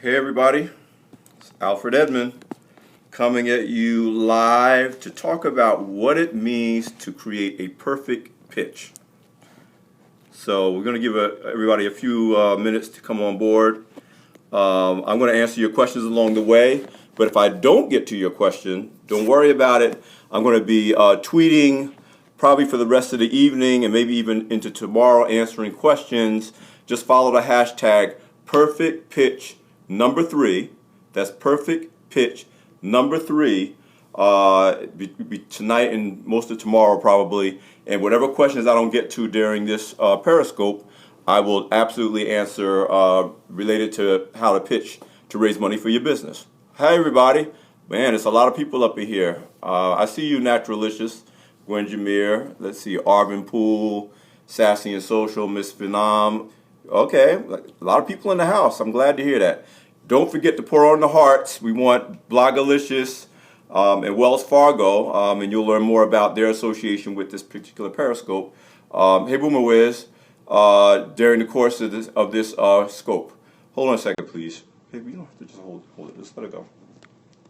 Hey everybody, it's Alfred Edmond coming at you live to talk about what it means to create a perfect pitch. So we're going to give everybody a few minutes to come on board. I'm going to answer your questions along the way, but if I don't get to your question, don't worry about it. I'm going to be tweeting probably for the rest of the evening and maybe even into tomorrow answering questions. Just follow the hashtag perfect pitch number 3, that's perfect pitch number 3, be tonight and most of tomorrow probably. And whatever questions I don't get to during this Periscope, I will absolutely answer related to how to pitch to raise money for your business. Hi everybody, man, it's a lot of people up in here. I see you, Naturalicious, Gwen Jameer. Let's see, Arvin Poole, Sassy and Social, Miss Phenom. Okay, a lot of people in the house. I'm glad to hear that. Don't forget to pour on the hearts. We want BeBlogalicious and Wells Fargo, and you'll learn more about their association with this particular Periscope. Hey, Boomer Wiz, during the course of this scope. Hold on a second, please. Hey, you don't have to just hold it. Just let it go.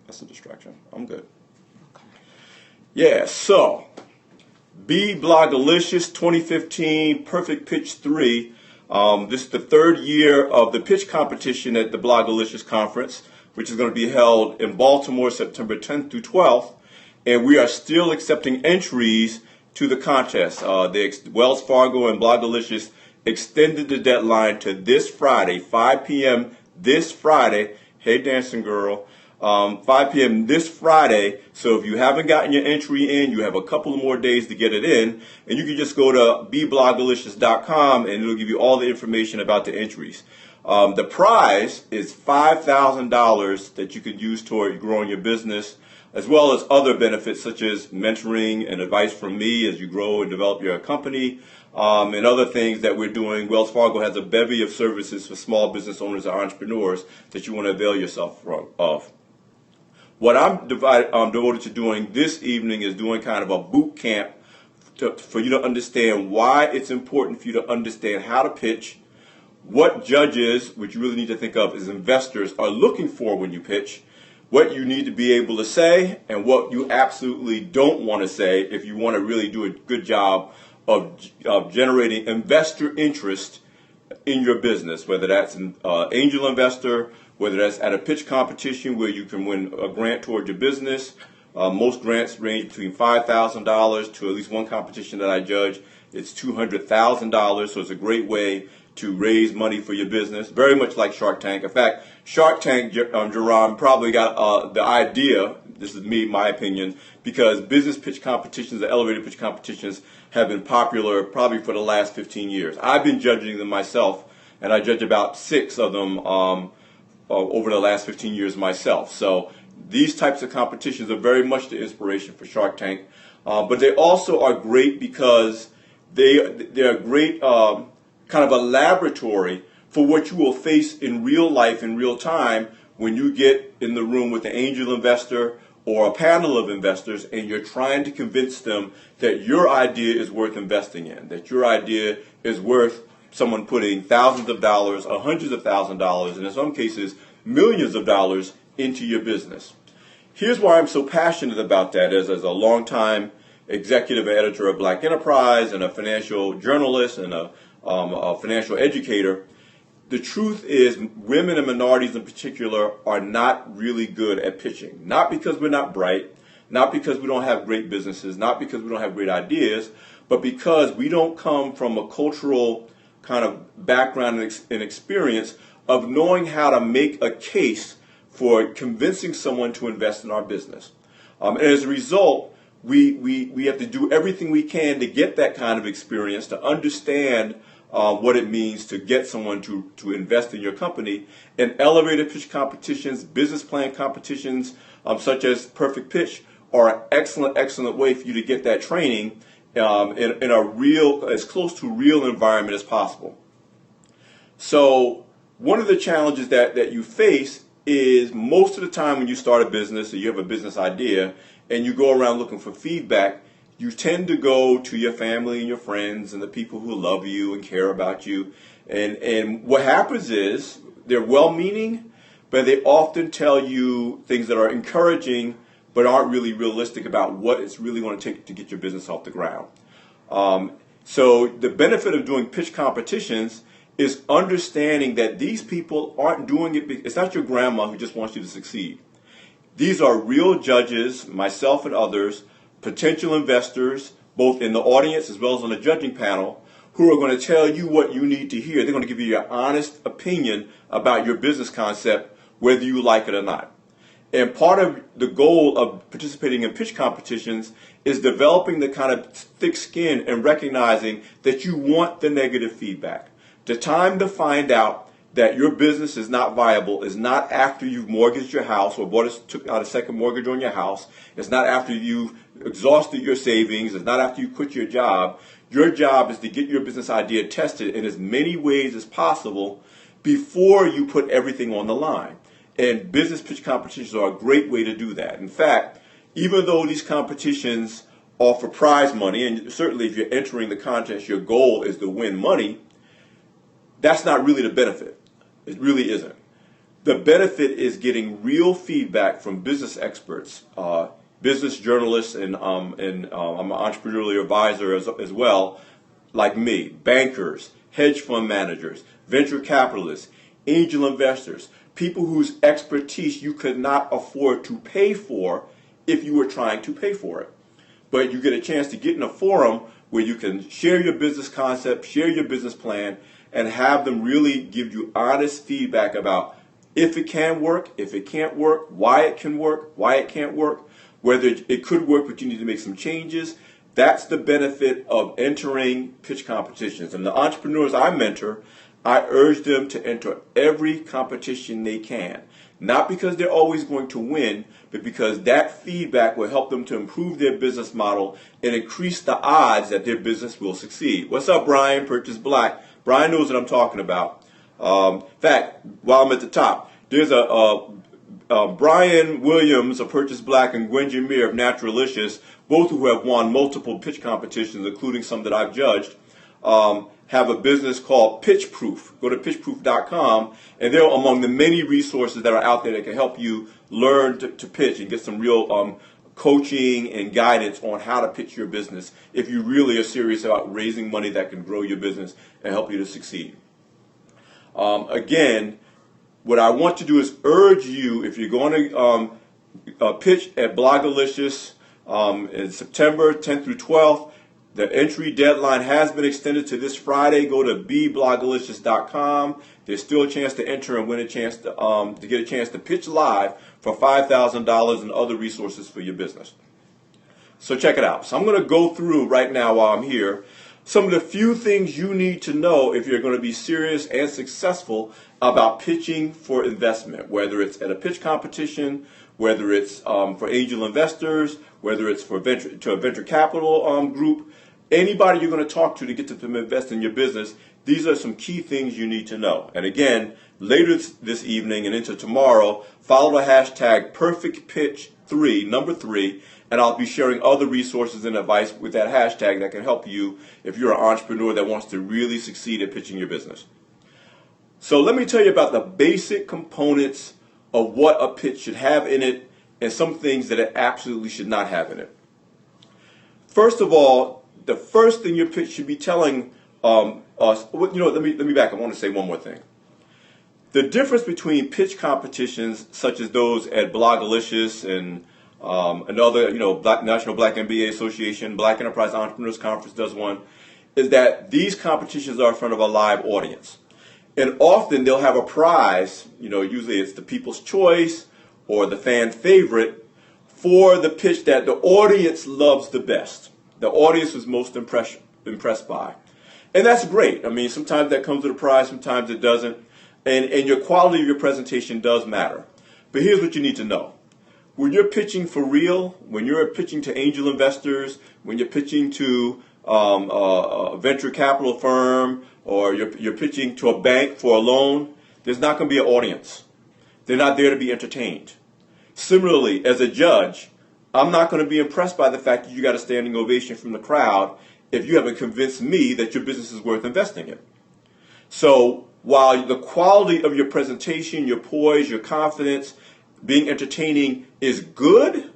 That's a distraction. I'm good. Yeah, so BeBlogalicious 2015 Perfect Pitch 3. This is the 3rd year of the pitch competition at the BeBlogalicious Conference, which is going to be held in Baltimore September 10th through 12th. And we are still accepting entries to the contest. Wells Fargo and BeBlogalicious extended the deadline to this Friday, 5 p.m. this Friday. Hey, dancing girl. 5 p.m. this Friday. So if you haven't gotten your entry in, you have a couple of more days to get it in. And you can just go to BeBlogalicious.com and it'll give you all the information about the entries. The prize is $5,000 that you can use toward growing your business, as well as other benefits such as mentoring and advice from me as you grow and develop your company, and other things that we're doing. Wells Fargo has a bevy of services for small business owners and entrepreneurs that you want to avail yourself of. What I'm devoted to doing this evening is doing kind of a boot camp for you to understand why it's important for you to understand how to pitch, what judges, which you really need to think of as investors, are looking for when you pitch, what you need to be able to say, and what you absolutely don't want to say if you want to really do a good job of generating investor interest in your business, whether that's an angel investor, whether that's at a pitch competition where you can win a grant toward your business. Most grants range between $5,000 to at least one competition that I judge. It's $200,000, so it's a great way to raise money for your business, very much like Shark Tank. In fact, Shark Tank, Jerome, probably got the idea, this is me, my opinion, because business pitch competitions, the elevator pitch competitions, have been popular probably for the last 15 years. I've been judging them myself, and I judge about 6 of them over the last 15 years myself. So these types of competitions are very much the inspiration for Shark Tank, but they also are great because they're great kind of a laboratory for what you will face in real life, in real time, when you get in the room with an angel investor or a panel of investors and you're trying to convince them that your idea is worth investing in, that your idea is worth someone putting thousands of dollars or hundreds of thousands of dollars, and in some cases, millions of dollars into your business. Here's why I'm so passionate about that as a longtime executive editor of Black Enterprise and a financial journalist and a financial educator. The truth is women and minorities in particular are not really good at pitching. Not because we're not bright, not because we don't have great businesses, not because we don't have great ideas, but because we don't come from a cultural kind of background and experience of knowing how to make a case for convincing someone to invest in our business. And as a result, we have to do everything we can to get that kind of experience, to understand what it means to get someone to invest in your company. And elevator pitch competitions, business plan competitions, such as Perfect Pitch, are an excellent way for you to get that training in a real, as close to real environment as possible. So one of the challenges that you face is most of the time when you start a business or you have a business idea and you go around looking for feedback, you tend to go to your family and your friends and the people who love you and care about you. And what happens is they're well-meaning, but they often tell you things that are encouraging but aren't really realistic about what it's really going to take to get your business off the ground. So the benefit of doing pitch competitions is understanding that these people aren't doing it. It's not your grandma who just wants you to succeed. These are real judges, myself and others, potential investors, both in the audience as well as on the judging panel, who are going to tell you what you need to hear. They're going to give you your honest opinion about your business concept, whether you like it or not. And part of the goal of participating in pitch competitions is developing the kind of thick skin and recognizing that you want the negative feedback. The time to find out that your business is not viable is not after you've mortgaged your house or took out a second mortgage on your house. It's not after you've exhausted your savings. It's not after you quit your job. Your job is to get your business idea tested in as many ways as possible before you put everything on the line. And business pitch competitions are a great way to do that. In fact, even though these competitions offer prize money, and certainly if you're entering the contest, your goal is to win money, that's not really the benefit. It really isn't. The benefit is getting real feedback from business experts, business journalists, and I'm an entrepreneurial advisor as well, like me, bankers, hedge fund managers, venture capitalists, angel investors, people whose expertise you could not afford to pay for if you were trying to pay for it. But you get a chance to get in a forum where you can share your business concept, share your business plan, and have them really give you honest feedback about if it can work, if it can't work, why it can work, why it can't work, whether it could work but you need to make some changes. That's the benefit of entering pitch competitions. And the entrepreneurs I mentor, I urge them to enter every competition they can. Not because they're always going to win, but because that feedback will help them to improve their business model and increase the odds that their business will succeed. What's up, Brian? Purchase Black. Brian knows what I'm talking about. In fact, while I'm at the top, there's a Brian Williams of Purchase Black and Gwen Jameer of Naturalicious, both who have won multiple pitch competitions, including some that I've judged, have a business called Pitch Proof. Go to pitchproof.com, and they're among the many resources that are out there that can help you learn to pitch and get some real coaching and guidance on how to pitch your business if you really are serious about raising money that can grow your business and help you to succeed. Again, what I want to do is urge you, if you're going to pitch at BeBlogalicious in September 10th through 12th, the entry deadline has been extended to this Friday. Go to BeBlogalicious.com. There's still a chance to enter and win a chance to get a chance to pitch live for $5,000 and other resources for your business. So check it out. So I'm going to go through right now while I'm here some of the few things you need to know if you're going to be serious and successful about pitching for investment, whether it's at a pitch competition, whether it's for angel investors, whether it's for a venture capital group, anybody you're going to talk to get them to invest in your business. These are some key things you need to know. And again, later this evening and into tomorrow, follow the hashtag PerfectPitch3, number 3, and I'll be sharing other resources and advice with that hashtag that can help you if you're an entrepreneur that wants to really succeed at pitching your business. So let me tell you about the basic components of what a pitch should have in it and some things that it absolutely should not have in it. First of all, the first thing your pitch should be telling us, let me back. I want to say one more thing. The difference between pitch competitions such as those at BeBlogalicious and another, National Black MBA Association, Black Enterprise Entrepreneurs Conference does one, is that these competitions are in front of a live audience. And often they'll have a prize, usually it's the People's Choice or the fan favorite for the pitch that the audience loves the best. The audience is most impressed by. And that's great. I mean, sometimes that comes with a prize, sometimes it doesn't. And your quality of your presentation does matter. But here's what you need to know. When you're pitching for real, when you're pitching to angel investors, when you're pitching to a venture capital firm, or you're pitching to a bank for a loan, there's not going to be an audience. They're not there to be entertained. Similarly, as a judge, I'm not going to be impressed by the fact that you got a standing ovation from the crowd if you haven't convinced me that your business is worth investing in. So while the quality of your presentation, your poise, your confidence, being entertaining is good,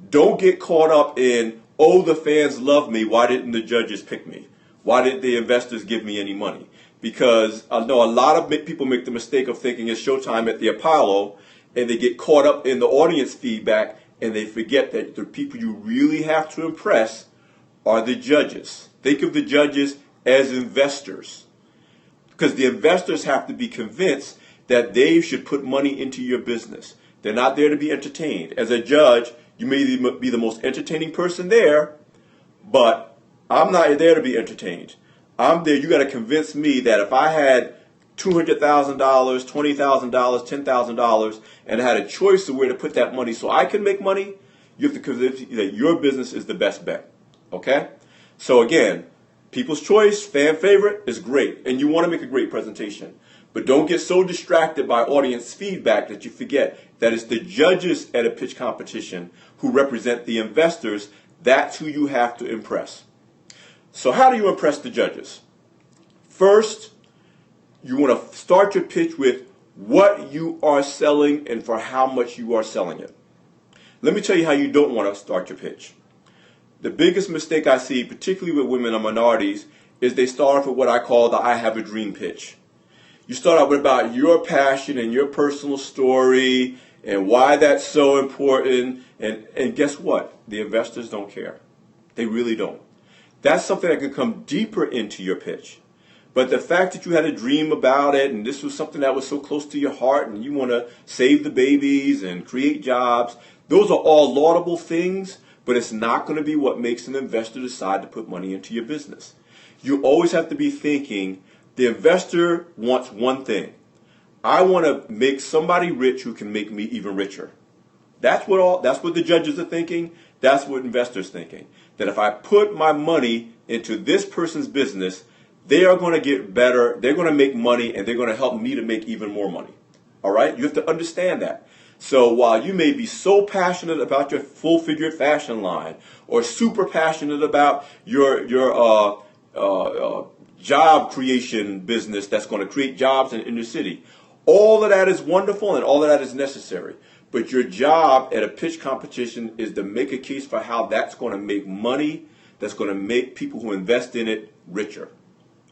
don't get caught up in, oh, the fans love me, why didn't the judges pick me? Why didn't the investors give me any money? Because I know a lot of people make the mistake of thinking it's showtime at the Apollo, and they get caught up in the audience feedback, and they forget that the people you really have to impress are the judges. Think of the judges as investors, because the investors have to be convinced that they should put money into your business. They're not there to be entertained. As a judge, you may be the most entertaining person there, but I'm not there to be entertained. I'm there. You got to convince me that if I had $200,000, $20,000, $10,000, and I had a choice of where to put that money so I can make money, you have to convince me that your business is the best bet. Okay? So again, people's choice, fan favorite is great, and you want to make a great presentation. But don't get so distracted by audience feedback that you forget that it's the judges at a pitch competition who represent the investors. That's who you have to impress. So how do you impress the judges? First, you want to start your pitch with what you are selling and for how much you are selling it. Let me tell you how you don't want to start your pitch. The biggest mistake I see, particularly with women and minorities, is they start off with what I call the I have a dream pitch. You start out with about your passion and your personal story and why that's so important. And guess what? The investors don't care. They really don't. That's something that can come deeper into your pitch. But the fact that you had a dream about it and this was something that was so close to your heart and you want to save the babies and create jobs, those are all laudable things, but it's not going to be what makes an investor decide to put money into your business. You always have to be thinking, the investor wants one thing. I want to make somebody rich who can make me even richer. That's what the judges are thinking. That's what investors are thinking. That if I put my money into this person's business, they are going to get better, they're going to make money, and they're going to help me to make even more money. All right? You have to understand that. So while you may be so passionate about your full-figured fashion line or super passionate about your job creation business that's going to create jobs in your city, all of that is wonderful and all of that is necessary. But your job at a pitch competition is to make a case for how that's going to make money, that's going to make people who invest in it richer.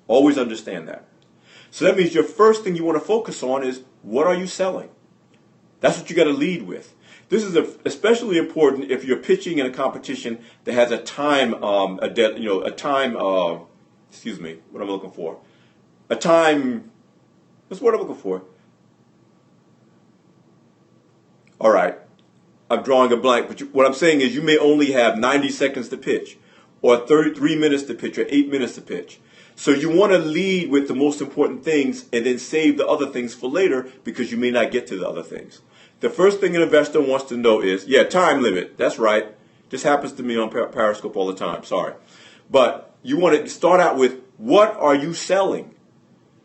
Always understand that. So that means your first thing you want to focus on is, what are you selling? That's what you got to lead with. This is especially important if you're pitching in a competition that has a time, excuse me, what am I looking for? What's the word I'm looking for? All right, I'm drawing a blank, but what I'm saying is you may only have 90 seconds to pitch, or 33 minutes to pitch, or 8 minutes to pitch. So you want to lead with the most important things and then save the other things for later because you may not get to the other things. The first thing an investor wants to know is, time limit. That's right. This happens to me on Periscope all the time. Sorry. But you want to start out with, what are you selling?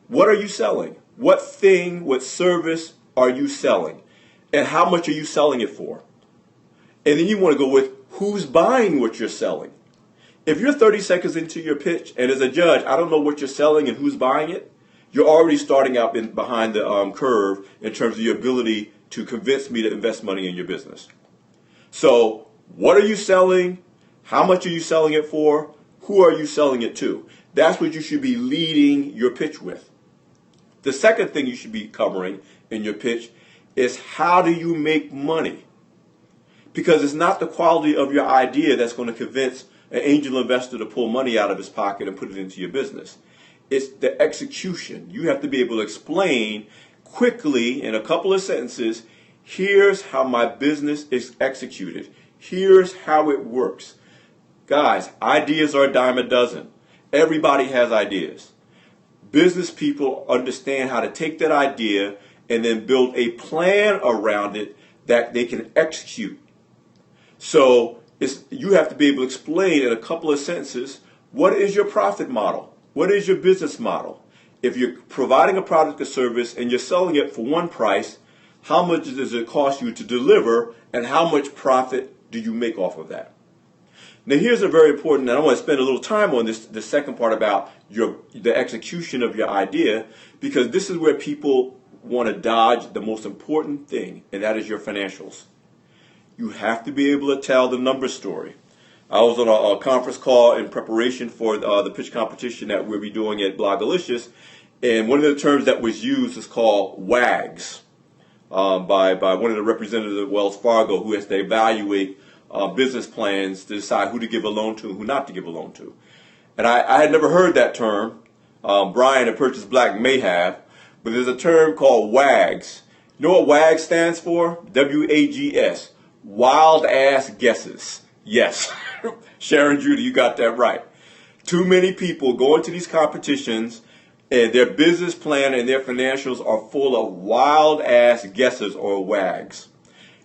What are you selling? What thing, what service are you selling? And how much are you selling it for? And then you want to go with, who's buying what you're selling? If you're 30 seconds into your pitch, and as a judge, I don't know what you're selling and who's buying it, you're already starting out behind the curve in terms of your ability to convince me to invest money in your business. So, what are you selling? How much are you selling it for? Who are you selling it to? That's what you should be leading your pitch with. The second thing you should be covering in your pitch is, how do you make money? Because it's not the quality of your idea that's going to convince an angel investor to pull money out of his pocket and put it into your business. It's the execution. You have to be able to explain quickly in a couple of sentences, here's how my business is executed. Here's how it works. Guys, ideas are a dime a dozen. Everybody has ideas. Business people understand how to take that idea and then build a plan around it that they can execute. So you have to be able to explain in a couple of sentences, what is your profit model? What is your business model? If you're providing a product or service and you're selling it for one price, how much does it cost you to deliver and how much profit do you make off of that? Now here's a very important, and I want to spend a little time on this, the second part about the execution of your idea, because this is where people want to dodge the most important thing, and that is your financials. You have to be able to tell the number story. I was on a conference call in preparation for the pitch competition that we'll be doing at BeBlogalicious, and one of the terms that was used is called WAGs by one of the representatives of Wells Fargo, who has to evaluate business plans to decide who to give a loan to and who not to give a loan to. And I had never heard that term. Brian at Purchase Black may have, but there's a term called WAGs. You know what WAGs stands for? WAGS. Wild ass guesses. Yes. Sharon Judy, you got that right. Too many people go into these competitions and their business plan and their financials are full of wild ass guesses or WAGs.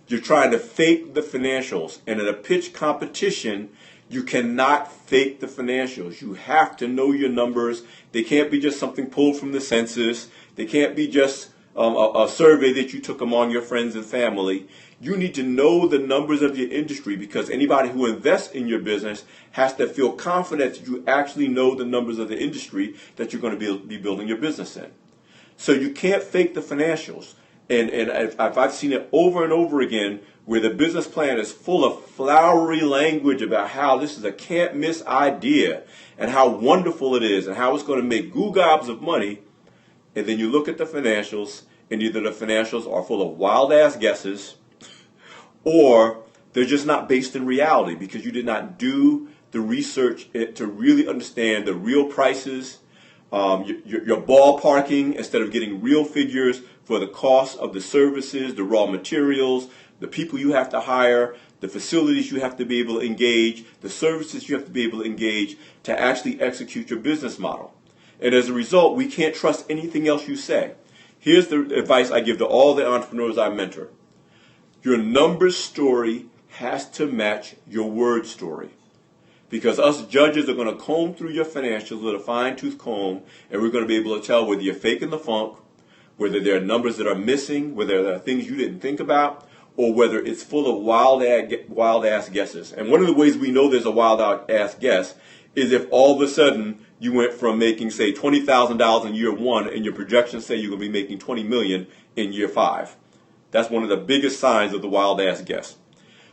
You're trying to fake the financials. And in a pitch competition, you cannot fake the financials. You have to know your numbers. They can't be just something pulled from the census. They can't be just a survey that you took among your friends and family. You need to know the numbers of your industry, because anybody who invests in your business has to feel confident that you actually know the numbers of the industry that you're going to be building your business in. So you can't fake the financials. And I've seen it over and over again where the business plan is full of flowery language about how this is a can't miss idea and how wonderful it is and how it's going to make goo gobs of money. And then you look at the financials, and either the financials are full of wild ass guesses, or they're just not based in reality because you did not do the research to really understand the real prices. You're ballparking instead of getting real figures for the cost of the services, the raw materials, the people you have to hire, the facilities you have to be able to engage, the services you have to be able to engage to actually execute your business model. And as a result, we can't trust anything else you say. Here's the advice I give to all the entrepreneurs I mentor. Your numbers story has to match your word story. Because us judges are going to comb through your financials with a fine-tooth comb, and we're going to be able to tell whether you're faking the funk, whether there are numbers that are missing, whether there are things you didn't think about, or whether it's full of wild-ass guesses. And one of the ways we know there's a wild-ass guess is if all of a sudden you went from making, say, $20,000 in year one, and your projections say you're going to be making $20 million in year 5. That's one of the biggest signs of the wild-ass guess.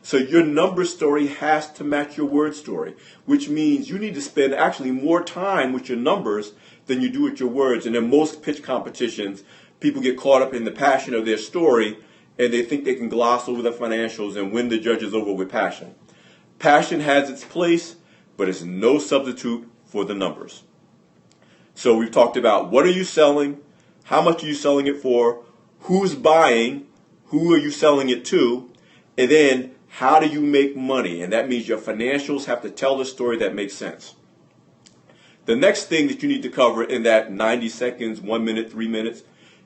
So your number story has to match your word story, which means you need to spend actually more time with your numbers than you do with your words. And in most pitch competitions, people get caught up in the passion of their story, and they think they can gloss over the financials and win the judges over with passion. Passion has its place, but it's no substitute for the numbers. So we've talked about what are you selling, how much are you selling it for, who's buying, who are you selling it to, and then how do you make money? And that means your financials have to tell the story that makes sense. The next thing that you need to cover in that 90 seconds, 1 minute, 3 minutes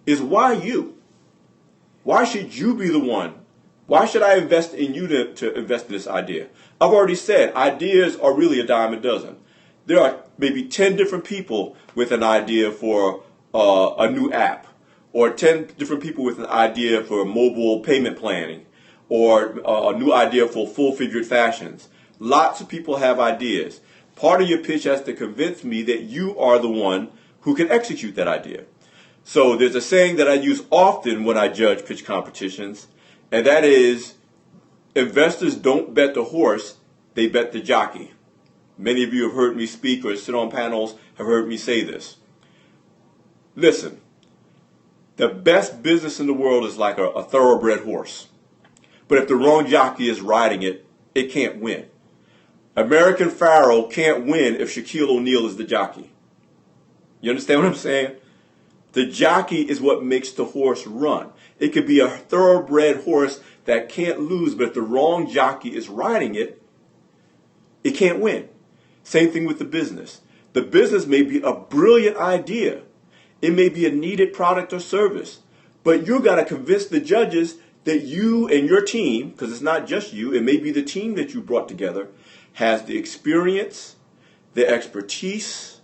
is why you? Why should you be the one? Why should I invest in you to invest in this idea? I've already said ideas are really a dime a dozen. There are maybe 10 different people with an idea for a new app, or 10 different people with an idea for mobile payment planning, or a new idea for full-figured fashions. Lots of people have ideas. Part of your pitch has to convince me that you are the one who can execute that idea. So there's a saying that I use often when I judge pitch competitions, and that is, investors don't bet the horse, they bet the jockey. Many of you have heard me speak or sit on panels, have heard me say this. Listen, the best business in the world is like a thoroughbred horse. But if the wrong jockey is riding it, it can't win. American Pharaoh can't win if Shaquille O'Neal is the jockey. You understand what I'm saying? The jockey is what makes the horse run. It could be a thoroughbred horse that can't lose, but if the wrong jockey is riding it, it can't win. Same thing with the business. The business may be a brilliant idea. It may be a needed product or service, but you got to convince the judges that you and your team, because it's not just you, it may be the team that you brought together, has the experience, the expertise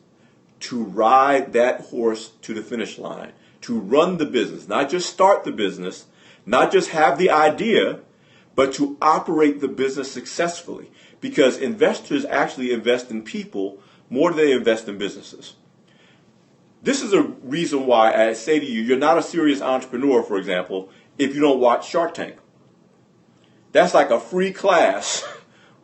to ride that horse to the finish line, to run the business, not just start the business, not just have the idea, but to operate the business successfully. Because investors actually invest in people more than they invest in businesses. This is a reason why I say to you, you're not a serious entrepreneur, for example, if you don't watch Shark Tank. That's like a free class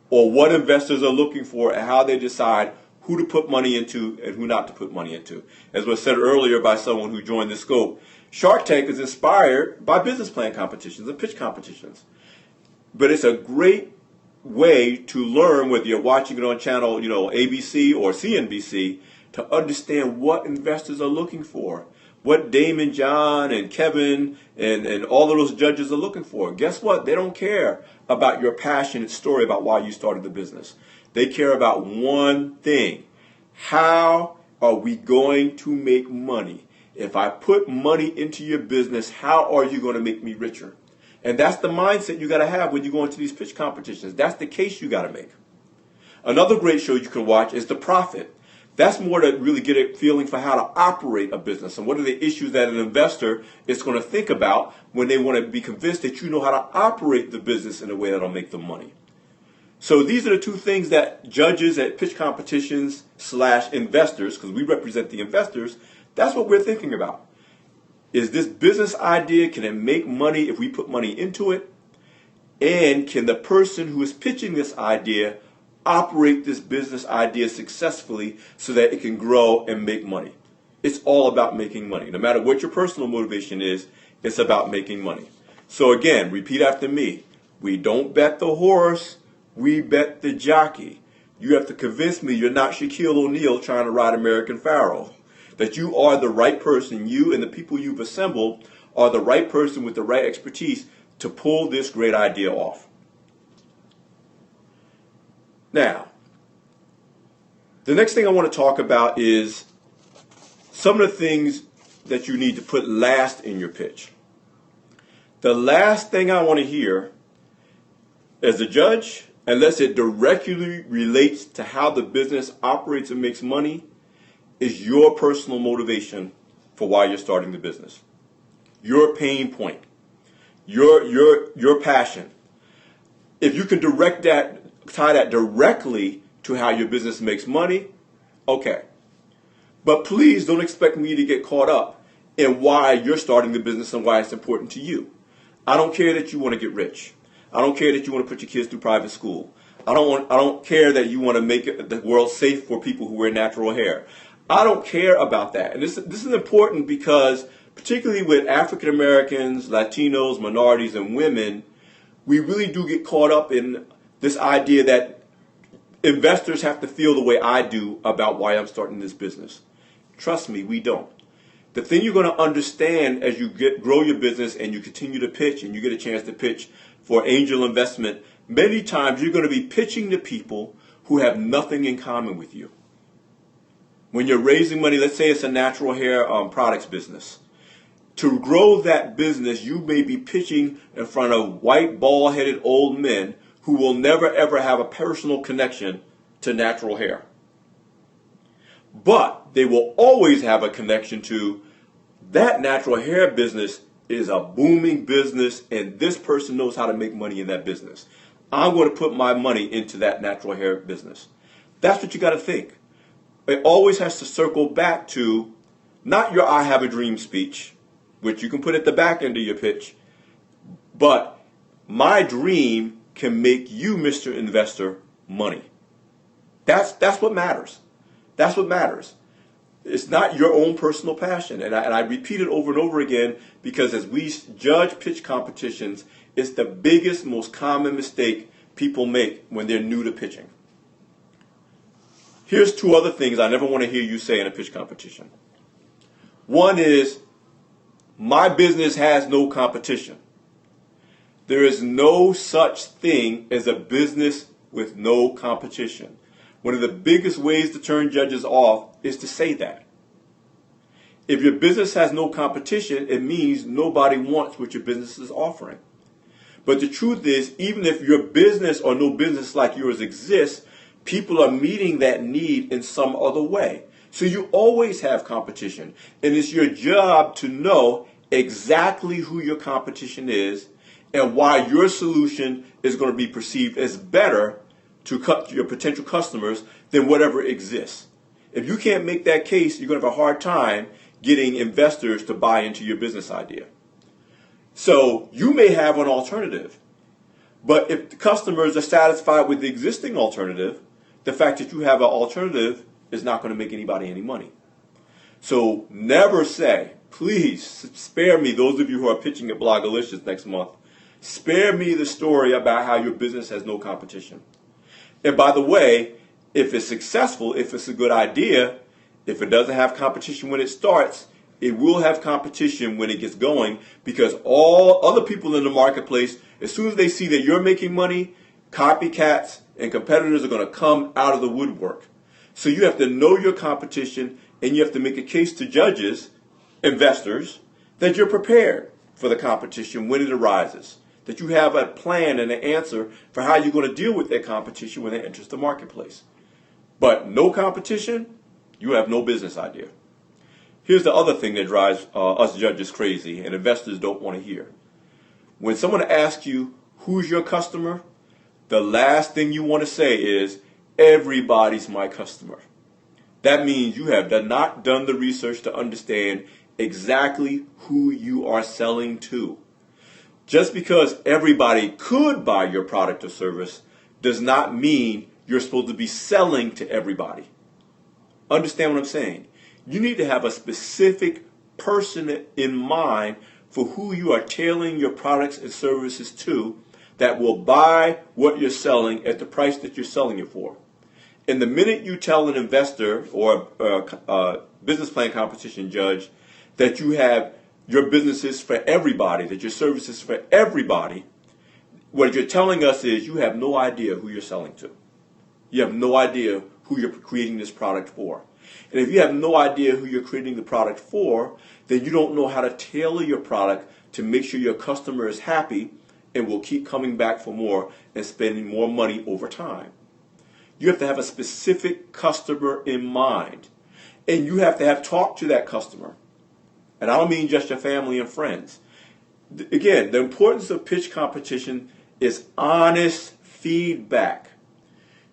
on what investors are looking for and how they decide who to put money into and who not to put money into. As was said earlier by someone who joined the scope, Shark Tank is inspired by business plan competitions and pitch competitions. But it's a great way to learn, whether you're watching it on channel, ABC or CNBC, to understand what investors are looking for, what Damon, John, and Kevin, and all of those judges are looking for. Guess what? They don't care about your passionate story about why you started the business. They care about one thing. How are we going to make money? If I put money into your business, how are you going to make me richer? And that's the mindset you got to have when you go into these pitch competitions. That's the case you got to make. Another great show you can watch is The Profit. That's more to really get a feeling for how to operate a business and what are the issues that an investor is going to think about when they want to be convinced that you know how to operate the business in a way that'll make them money. So these are the two things that judges at pitch competitions / investors, because we represent the investors, that's what we're thinking about. Is this business idea, can it make money if we put money into it? And can the person who is pitching this idea operate this business idea successfully so that it can grow and make money? It's all about making money. No matter what your personal motivation is, it's about making money. So again, repeat after me. We don't bet the horse, we bet the jockey. You have to convince me you're not Shaquille O'Neal trying to ride American Pharoah. That you are the right person, you and the people you've assembled are the right person with the right expertise to pull this great idea off. Now, the next thing I want to talk about is some of the things that you need to put last in your pitch. The last thing I want to hear as a judge, unless it directly relates to how the business operates and makes money, is your personal motivation for why you're starting the business. Your pain point, your passion. If you can tie that directly to how your business makes money, okay. But please don't expect me to get caught up in why you're starting the business and why it's important to you. I don't care that you want to get rich. I don't care that you want to put your kids through private school. I don't care that you want to make the world safe for people who wear natural hair. I don't care about that. And this is important because particularly with African Americans, Latinos, minorities, and women, we really do get caught up in this idea that investors have to feel the way I do about why I'm starting this business. Trust me, we don't. The thing you're going to understand as you grow your business and you continue to pitch and you get a chance to pitch for angel investment, many times you're going to be pitching to people who have nothing in common with you. When you're raising money, let's say it's a natural hair products business. To grow that business, you may be pitching in front of white, bald-headed old men who will never, ever have a personal connection to natural hair. But they will always have a connection to that natural hair business is a booming business and this person knows how to make money in that business. I'm going to put my money into that natural hair business. That's what you got to think. It always has to circle back to not your I have a dream speech, which you can put at the back end of your pitch, but my dream can make you, Mr. Investor, money. That's what matters. That's what matters. It's not your own personal passion. And I repeat it over and over again because as we judge pitch competitions, it's the biggest, most common mistake people make when they're new to pitching. Here's two other things I never want to hear you say in a pitch competition. One is, my business has no competition. There is no such thing as a business with no competition. One of the biggest ways to turn judges off is to say that. If your business has no competition, it means nobody wants what your business is offering. But the truth is, even if your business or no business like yours exists, people are meeting that need in some other way. So you always have competition. And it's your job to know exactly who your competition is and why your solution is going to be perceived as better to your potential customers than whatever exists. If you can't make that case, you're going to have a hard time getting investors to buy into your business idea. So you may have an alternative, but if the customers are satisfied with the existing alternative, the fact that you have an alternative is not going to make anybody any money. So never say, please spare me, those of you who are pitching at BeBlogalicious next month, spare me the story about how your business has no competition. And by the way, if it's successful, if it's a good idea, if it doesn't have competition when it starts, it will have competition when it gets going, because all other people in the marketplace, as soon as they see that you're making money, copycats and competitors are going to come out of the woodwork. So you have to know your competition, and you have to make a case to judges, investors, that you're prepared for the competition when it arises, that you have a plan and an answer for how you're going to deal with that competition when it enters the marketplace. But no competition, you have no business idea. Here's the other thing that drives us judges crazy and investors don't want to hear. When someone asks you, who's your customer? The last thing you want to say is, everybody's my customer. That means you have not done the research to understand exactly who you are selling to. Just because everybody could buy your product or service does not mean you're supposed to be selling to everybody. Understand what I'm saying? You need to have a specific person in mind for who you are tailoring your products and services to that will buy what you're selling at the price that you're selling it for. And the minute you tell an investor or a business plan competition judge that you have your businesses for everybody, that your services for everybody, what you're telling us is you have no idea who you're selling to. You have no idea who you're creating this product for. And if you have no idea who you're creating the product for, then you don't know how to tailor your product to make sure your customer is happy and will keep coming back for more and spending more money over time. You have to have a specific customer in mind. And you have to have talked to that customer. And I don't mean just your family and friends. Again, the importance of pitch competition is honest feedback.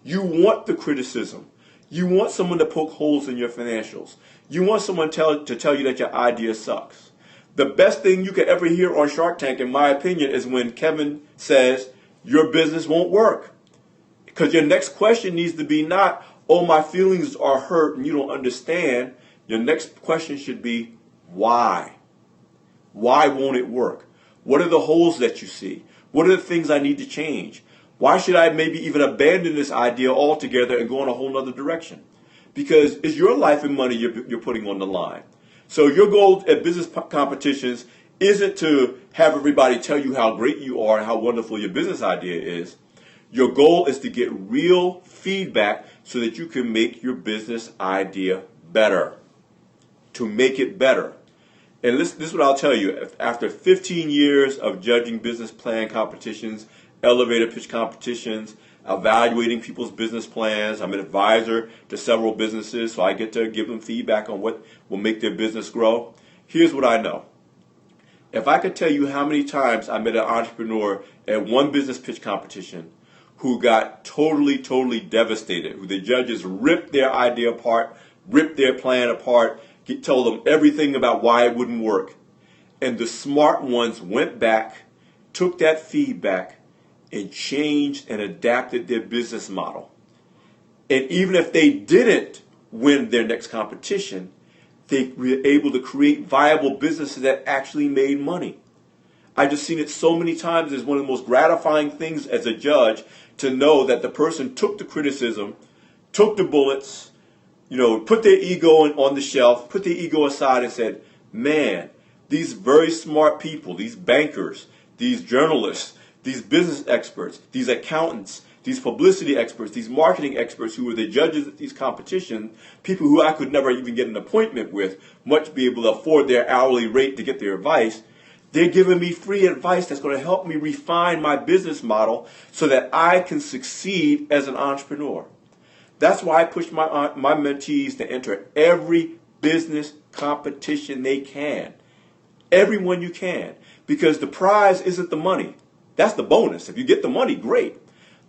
You want the criticism. You want someone to poke holes in your financials. You want someone to tell you that your idea sucks. The best thing you could ever hear on Shark Tank, in my opinion, is when Kevin says, your business won't work. Because your next question needs to be not, oh, my feelings are hurt and you don't understand. Your next question should be, why? Why won't it work? What are the holes that you see? What are the things I need to change? Why should I maybe even abandon this idea altogether and go in a whole other direction? Because it's your life and money you're putting on the line. So your goal at business competitions isn't to have everybody tell you how great you are and how wonderful your business idea is. Your goal is to get real feedback so that you can make your business idea better. To make it better. And this is what I'll tell you. After 15 years of judging business plan competitions, elevator pitch competitions, evaluating people's business plans, I'm an advisor to several businesses, so I get to give them feedback on what will make their business grow. Here's what I know. If I could tell you how many times I met an entrepreneur at one business pitch competition who got totally devastated, who the judges ripped their idea apart, ripped their plan apart, told them everything about why it wouldn't work. And the smart ones went back, took that feedback, and changed and adapted their business model. And even if they didn't win their next competition, they were able to create viable businesses that actually made money. I've just seen it so many times as one of the most gratifying things as a judge to know that the person took the criticism, took the bullets, put their ego on the shelf, put their ego aside and said, man, these very smart people, these bankers, these journalists, these business experts, these accountants, these publicity experts, these marketing experts who were the judges at these competitions, people who I could never even get an appointment with, much be able to afford their hourly rate to get their advice, they're giving me free advice that's going to help me refine my business model so that I can succeed as an entrepreneur. That's why I push my mentees to enter every business competition they can. Everyone you can. Because the prize isn't the money. That's the bonus. If you get the money, great.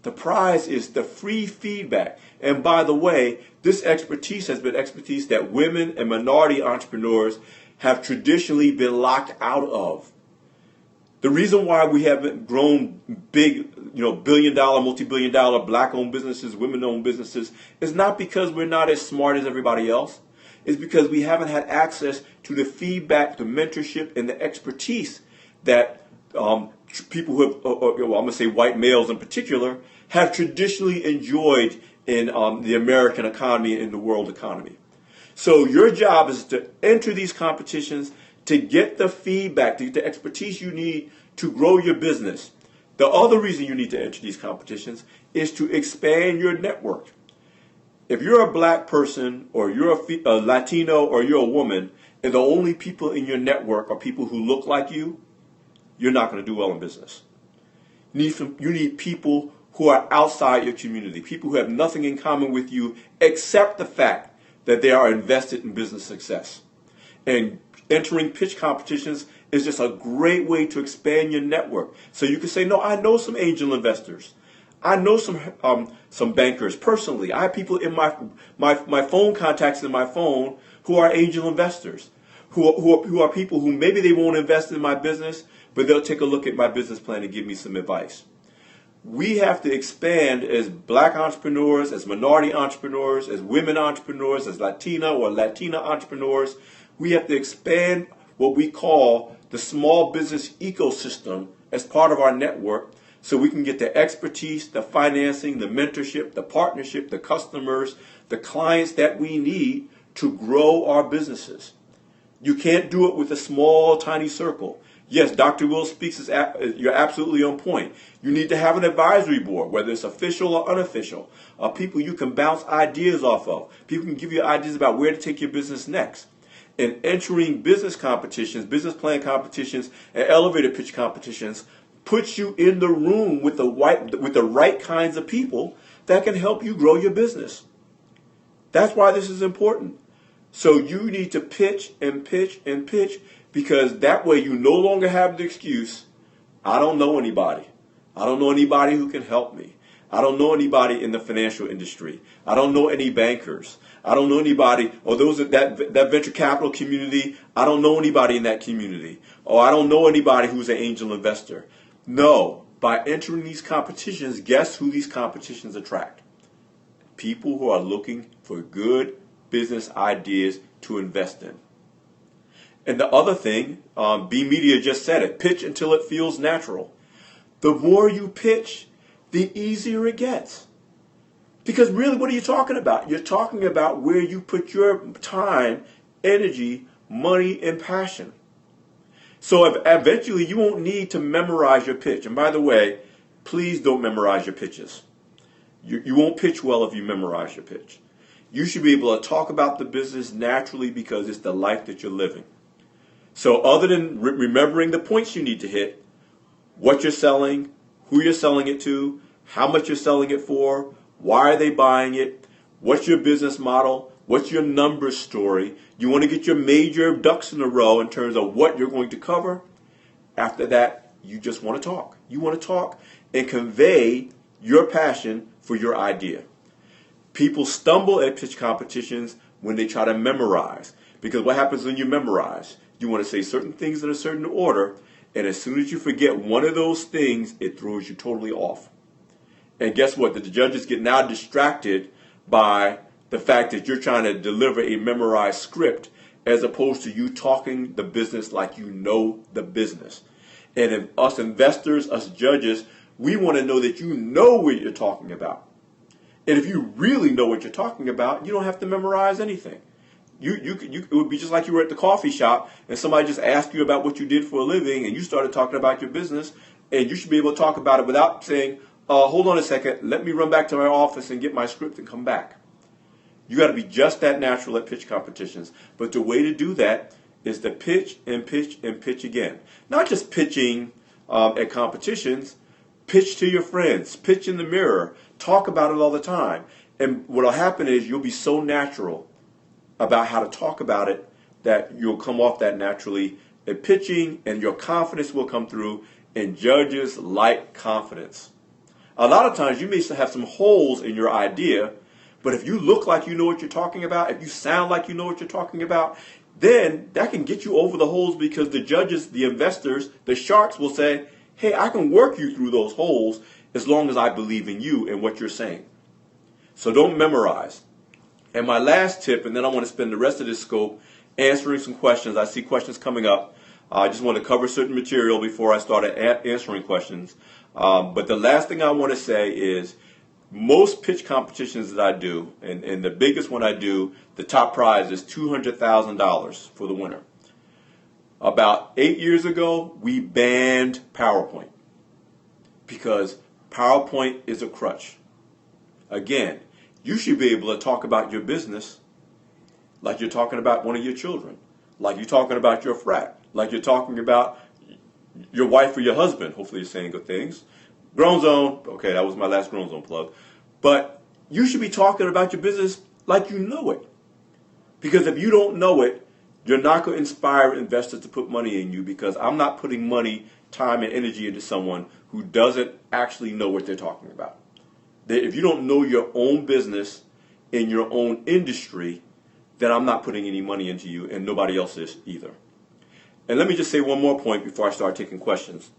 The prize is the free feedback. And by the way, this expertise has been expertise that women and minority entrepreneurs have traditionally been locked out of. The reason why we haven't grown big, billion-dollar, multi-billion-dollar black-owned businesses, women-owned businesses, is not because we're not as smart as everybody else. It's because we haven't had access to the feedback, the mentorship, and the expertise that people who have, I'm going to say white males in particular, have traditionally enjoyed in the American economy and in the world economy. So your job is to enter these competitions, to get the feedback, to get the expertise you need to grow your business. The other reason you need to enter these competitions is to expand your network. If you're a black person, or you're a Latino, or you're a woman, and the only people in your network are people who look like you, you're not going to do well in business. You need people who are outside your community, people who have nothing in common with you except the fact that they are invested in business success. And entering pitch competitions is just a great way to expand your network. So you can say, no, I know some angel investors. I know some bankers personally. I have people in my phone contacts in my phone who are angel investors, who are people who maybe they won't invest in my business, but they'll take a look at my business plan and give me some advice. We have to expand as black entrepreneurs, as minority entrepreneurs, as women entrepreneurs, as Latina or Latina entrepreneurs. We have to expand what we call the small business ecosystem as part of our network, so we can get the expertise, the financing, the mentorship, the partnership, the customers, the clients that we need to grow our businesses. You can't do it with a small, tiny circle. Yes, Dr. Will Speaks, you're absolutely on point. You need to have an advisory board, whether it's official or unofficial, people you can bounce ideas off of. People can give you ideas about where to take your business next. And entering business competitions, business plan competitions, and elevator pitch competitions puts you in the room with the right kinds of people that can help you grow your business. That's why this is important. So you need to pitch and pitch and pitch, because that way you no longer have the excuse, I don't know anybody. I don't know anybody who can help me. I don't know anybody in the financial industry. I don't know any bankers. I don't know anybody, or those that venture capital community, I don't know anybody in that community. Or I don't know anybody who's an angel investor. No, by entering these competitions, guess who these competitions attract? People who are looking for good business ideas to invest in. And the other thing, B Media just said it, pitch until it feels natural. The more you pitch, the easier it gets. Because really, what are you talking about? You're talking about where you put your time, energy, money, and passion. So eventually you won't need to memorize your pitch. And by the way, please don't memorize your pitches. You won't pitch well if you memorize your pitch. You should be able to talk about the business naturally, because it's the life that you're living. So other than remembering the points you need to hit, what you're selling, who you're selling it to, how much you're selling it for, why are they buying it, what's your business model, what's your numbers story. You want to get your major ducks in a row in terms of what you're going to cover. After that, you just want to talk. You want to talk and convey your passion for your idea. People stumble at pitch competitions when they try to memorize, because what happens when you memorize? You want to say certain things in a certain order, and as soon as you forget one of those things, it throws you totally off. And guess what? The judges get now distracted by the fact that you're trying to deliver a memorized script, as opposed to you talking the business like you know the business. And if us investors, us judges, we want to know that you know what you're talking about. And if you really know what you're talking about, you don't have to memorize anything. It would be just like you were at the coffee shop and somebody just asked you about what you did for a living, and you started talking about your business, and you should be able to talk about it without saying, hold on a second, let me run back to my office and get my script and come back. You got to be just that natural at pitch competitions. But the way to do that is to pitch and pitch and pitch again. Not just pitching at competitions, pitch to your friends, pitch in the mirror, talk about it all the time. And what will happen is you'll be so natural about how to talk about it that you'll come off that naturally at pitching, and your confidence will come through, and judges like confidence. A lot of times you may have some holes in your idea, but if you look like you know what you're talking about, if you sound like you know what you're talking about, then that can get you over the holes, because the judges, the investors, the sharks will say, hey, I can work you through those holes as long as I believe in you and what you're saying. So don't memorize. And my last tip, and then I want to spend the rest of this scope answering some questions. I see questions coming up. I just want to cover certain material before I start answering questions. But the last thing I want to say is, most pitch competitions that I do, and the biggest one I do, the top prize is $200,000 for the winner. About 8 years ago, we banned PowerPoint because PowerPoint is a crutch. Again, you should be able to talk about your business like you're talking about one of your children, like you're talking about your frat, like you're talking about your wife or your husband. Hopefully you're saying good things. Grown Zone, okay, that was my last Grown Zone plug. But you should be talking about your business like you know it. Because if you don't know it, you're not going to inspire investors to put money in you, because I'm not putting money, time, and energy into someone who doesn't actually know what they're talking about. If you don't know your own business in your own industry, then I'm not putting any money into you, and nobody else is either. And let me just say one more point before I start taking questions.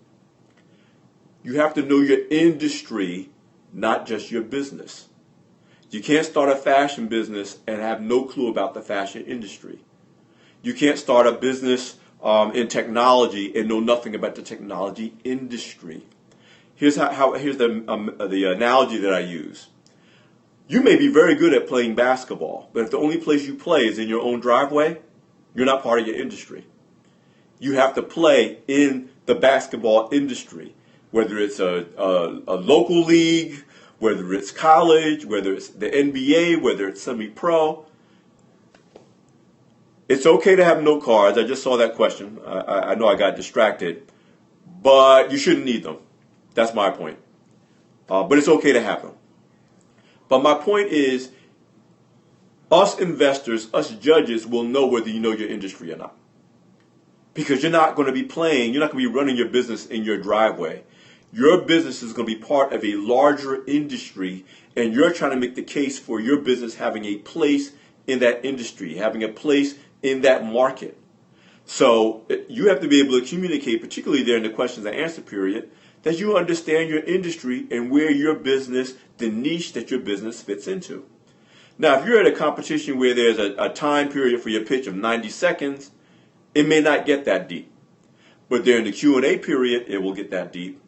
You have to know your industry, not just your business. You can't start a fashion business and have no clue about the fashion industry. You can't start a business in technology and know nothing about the technology industry. Here's the analogy that I use. You may be very good at playing basketball, but if the only place you play is in your own driveway, you're not part of your industry. You have to play in the basketball industry, whether it's a local league, whether it's college, whether it's the NBA, whether it's semi-pro. It's okay to have note cards. I just saw that question. I know I got distracted, but you shouldn't need them. That's my point. But it's okay to have them. But my point is, us investors, us judges will know whether you know your industry or not. Because you're not going to be playing, you're not going to be running your business in your driveway. Your business is going to be part of a larger industry, and you're trying to make the case for your business having a place in that industry, having a place in that market. So you have to be able to communicate, particularly during the questions and answer period, that you understand your industry and where your business, the niche that your business fits into. Now, if you're at a competition where there's a time period for your pitch of 90 seconds, it may not get that deep. But during the Q&A period, it will get that deep.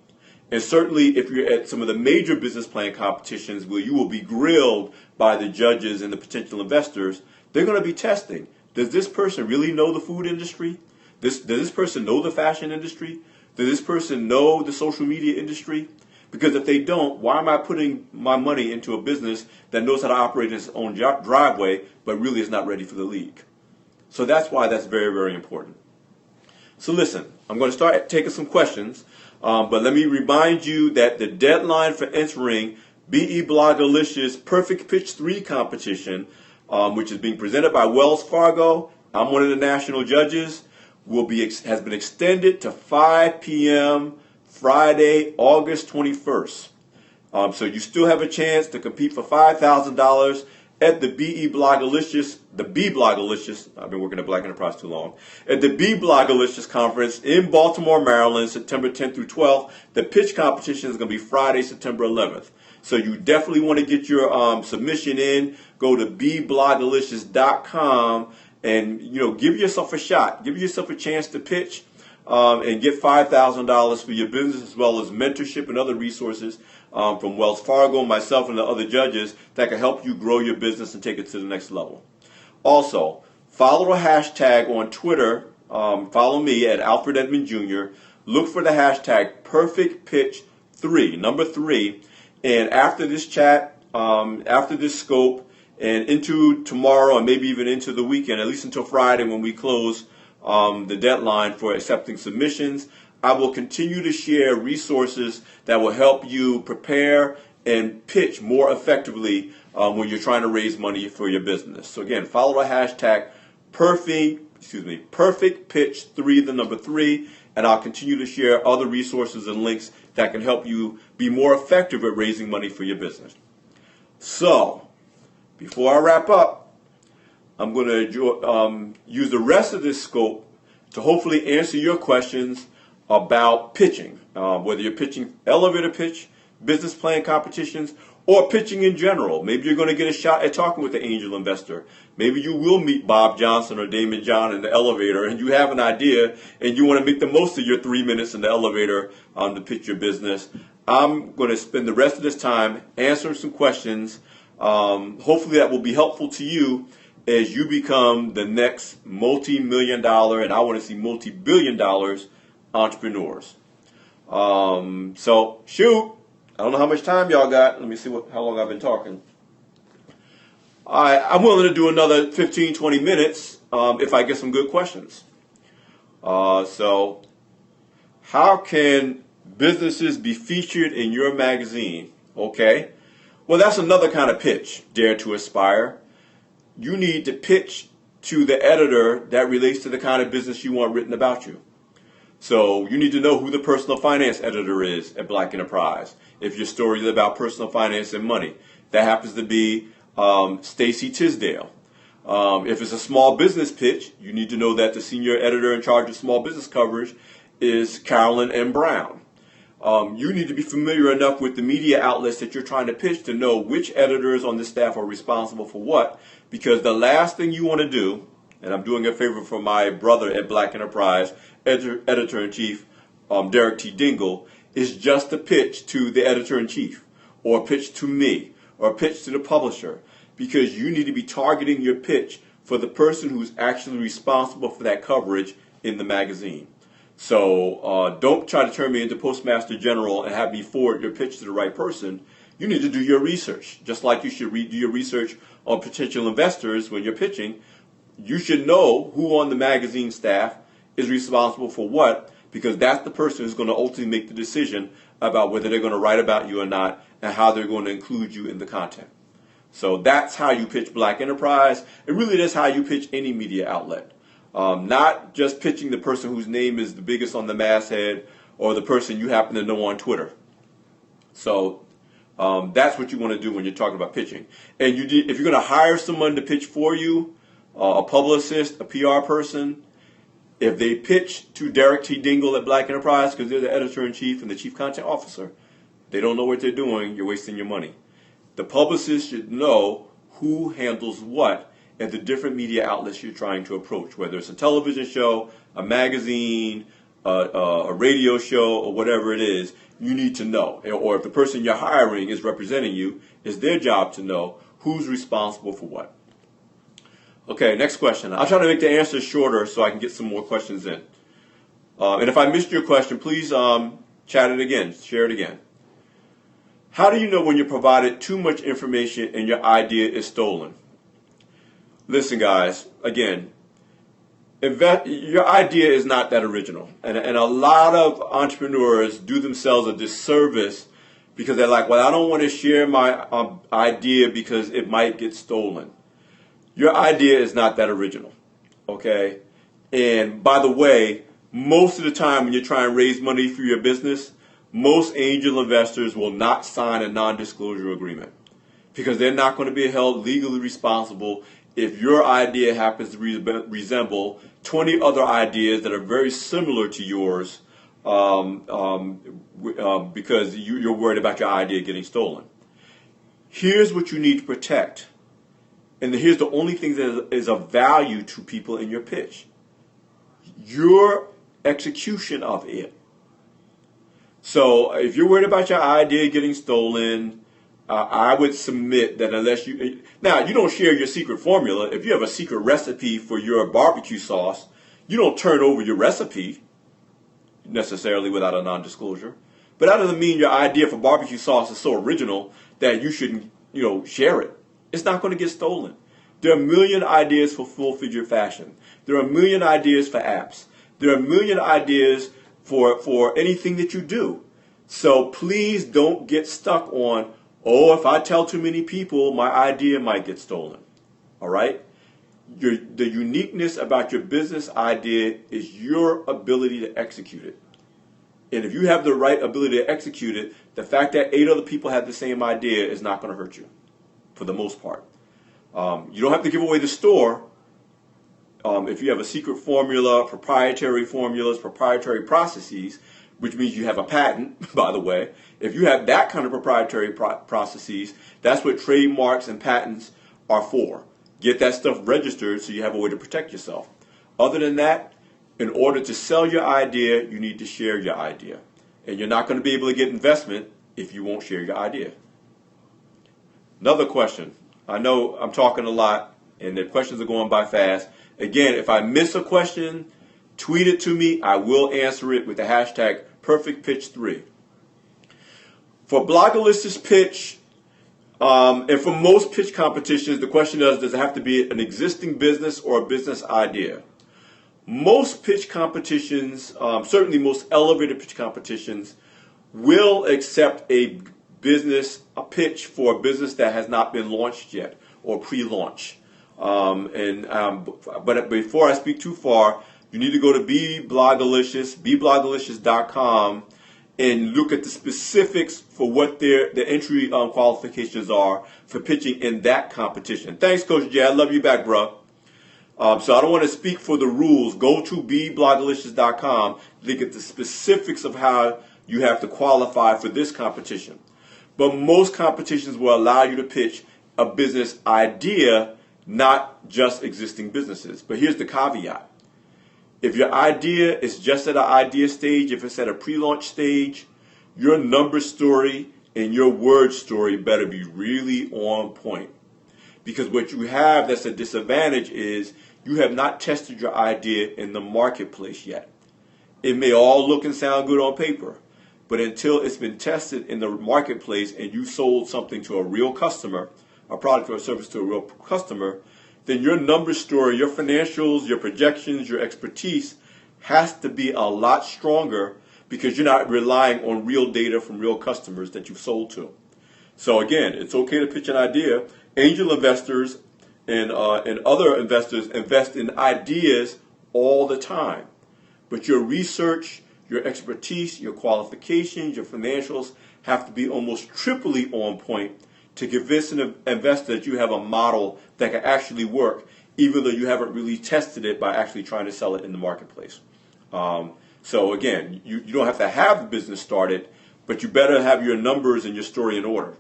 And certainly if you're at some of the major business plan competitions where you will be grilled by the judges and the potential investors, they're going to be testing. Does this person really know the food industry? Does this person know the fashion industry? Does this person know the social media industry? Because if they don't, why am I putting my money into a business that knows how to operate in its own driveway but really is not ready for the league? So that's why that's very, very important. So listen, I'm going to start taking some questions, but let me remind you that the deadline for entering BeBlogalicious Perfect Pitch 3 competition, which is being presented by Wells Fargo, I'm one of the national judges, has been extended to 5 p.m. Friday, August 21st. So you still have a chance to compete for $5,000 at the BeBlogalicious, I've been working at Black Enterprise too long, at the BeBlogalicious conference in Baltimore, Maryland, September 10th through 12th. The pitch competition is going to be Friday, September 11th. So you definitely want to get your submission in. Go to BeBlogalicious.com and give yourself a shot. Give yourself a chance to pitch and get $5,000 for your business, as well as mentorship and other resources from Wells Fargo, myself, and the other judges that can help you grow your business and take it to the next level. Also, follow the hashtag on Twitter. Follow me at Alfred Edmond Jr. Look for the hashtag PerfectPitch3, number 3. And after this chat, after this scope, and into tomorrow and maybe even into the weekend, at least until Friday when we close the deadline for accepting submissions, I will continue to share resources that will help you prepare and pitch more effectively when you're trying to raise money for your business. So again, follow the hashtag Perfect Pitch 3, the number 3, and I'll continue to share other resources and links that can help you be more effective at raising money for your business. So, before I wrap up, I'm going to use the rest of this scope to hopefully answer your questions about pitching, whether you're pitching elevator pitch, business plan competitions, or pitching in general. Maybe you're going to get a shot at talking with the angel investor. Maybe you will meet Bob Johnson or Damon John in the elevator, and you have an idea and you want to make the most of your 3 minutes in the elevator to pitch your business. I'm going to spend the rest of this time answering some questions. Hopefully that will be helpful to you as you become the next multi-million dollar, and I want to see multi-billion dollars, entrepreneurs. So shoot. I don't know how much time y'all got. Let me see how long I've been talking. I'm willing to do another 15, 20 minutes if I get some good questions. So how can businesses be featured in your magazine? Okay. Well, that's another kind of pitch, Dare to Aspire. You need to pitch to the editor that relates to the kind of business you want written about you. So you need to know who the personal finance editor is at Black Enterprise. If your story is about personal finance and money, that happens to be Stacy Tisdale. If it's a small business pitch, you need to know that the senior editor in charge of small business coverage is Carolyn M. Brown. You need to be familiar enough with the media outlets that you're trying to pitch to know which editors on the staff are responsible for what, because the last thing you want to do, and I'm doing a favor for my brother at Black Enterprise, Editor-in-Chief Derek T. Dingle, is just to pitch to the Editor-in-Chief, or pitch to me, or pitch to the publisher, because you need to be targeting your pitch for the person who's actually responsible for that coverage in the magazine. So don't try to turn me into Postmaster General and have me forward your pitch to the right person. You need to do your research, just like you should do your research on potential investors when you're pitching. You should know who on the magazine staff is responsible for what, because that's the person who's going to ultimately make the decision about whether they're going to write about you or not and how they're going to include you in the content. So that's how you pitch Black Enterprise. It really is how you pitch any media outlet. Not just pitching the person whose name is the biggest on the masthead or the person you happen to know on Twitter. So that's what you want to do when you're talking about pitching. And if you're going to hire someone to pitch for you, a publicist, a PR person, if they pitch to Derek T. Dingle at Black Enterprise because they're the editor-in-chief and the chief content officer, they don't know what they're doing, you're wasting your money. The publicist should know who handles what at the different media outlets you're trying to approach, whether it's a television show, a magazine, a radio show, or whatever it is, you need to know. Or if the person you're hiring is representing you, it's their job to know who's responsible for what. Okay, next question. I'll try to make the answers shorter so I can get some more questions in. And if I missed your question, please chat it again, share it again. How do you know when you're provided too much information and your idea is stolen? Listen, guys, again, your idea is not that original. And a lot of entrepreneurs do themselves a disservice because they're like, well, I don't want to share my idea because it might get stolen. Your idea is not that original, okay? And by the way, most of the time when you're trying to raise money for your business, most angel investors will not sign a non-disclosure agreement because they're not going to be held legally responsible if your idea happens to resemble 20 other ideas that are very similar to yours because you're worried about your idea getting stolen. Here's what you need to protect. And here's the only thing that is of value to people in your pitch. Your execution of it. So if you're worried about your idea getting stolen, I would submit that unless you don't share your secret formula. If you have a secret recipe for your barbecue sauce, you don't turn over your recipe necessarily without a non-disclosure. But that doesn't mean your idea for barbecue sauce is so original that you shouldn't, share it. It's not going to get stolen. There are a million ideas for full-figure fashion. There are a million ideas for apps. There are a million ideas for anything that you do. So please don't get stuck on, if I tell too many people, my idea might get stolen. All right? The uniqueness about your business idea is your ability to execute it. And if you have the right ability to execute it, the fact that 8 other people have the same idea is not going to hurt you, for the most part. You don't have to give away the store. If you have a secret formula, proprietary formulas, proprietary processes, which means you have a patent, by the way. If you have that kind of proprietary processes, that's what trademarks and patents are for. Get that stuff registered so you have a way to protect yourself. Other than that, in order to sell your idea, you need to share your idea. And you're not going to be able to get investment if you won't share your idea. Another question. I know I'm talking a lot and the questions are going by fast. Again, if I miss a question, tweet it to me. I will answer it with the hashtag #PerfectPitch3. For BeBlogalicious pitch, and for most pitch competitions, the question is, does it have to be an existing business or a business idea? Most pitch competitions, certainly most elevated pitch competitions, will accept a pitch for a business that has not been launched yet or pre-launch. But before I speak too far, you need to go to BeBlogalicious, BeBlogalicious.com, and look at the specifics for what the entry qualifications are for pitching in that competition. Thanks, Coach J. I love you back, bro. So I don't want to speak for the rules. Go to BeBlogalicious.com to look at the specifics of how you have to qualify for this competition. But most competitions will allow you to pitch a business idea, not just existing businesses. But here's the caveat. If your idea is just at an idea stage, if it's at a pre-launch stage, your number story and your word story better be really on point. Because what you have that's a disadvantage is you have not tested your idea in the marketplace yet. It may all look and sound good on paper, but until it's been tested in the marketplace and you sold something to a real customer, a product or a service to a real customer, then your number story, your financials, your projections, your expertise has to be a lot stronger because you're not relying on real data from real customers that you've sold to. So again, it's okay to pitch an idea. Angel investors and other investors invest in ideas all the time. But your research, your expertise, your qualifications, your financials have to be almost triply on point to convince an investor that you have a model that can actually work, even though you haven't really tested it by actually trying to sell it in the marketplace. So again, you don't have to have the business started, but you better have your numbers and your story in order.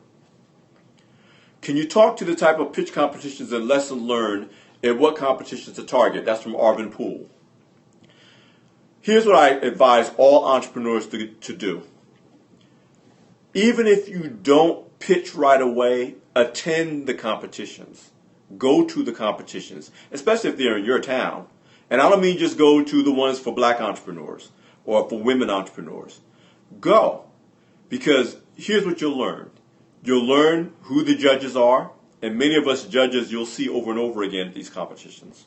Can you talk to the type of pitch competitions and lessons learned and what competitions to target? That's from Arvin Poole. Here's what I advise all entrepreneurs to do. Even if you don't pitch right away, attend the competitions. Go to the competitions, especially if they're in your town. And I don't mean just go to the ones for black entrepreneurs or for women entrepreneurs. Go. Because here's what you'll learn. You'll learn who the judges are, and many of us judges you'll see over and over again at these competitions.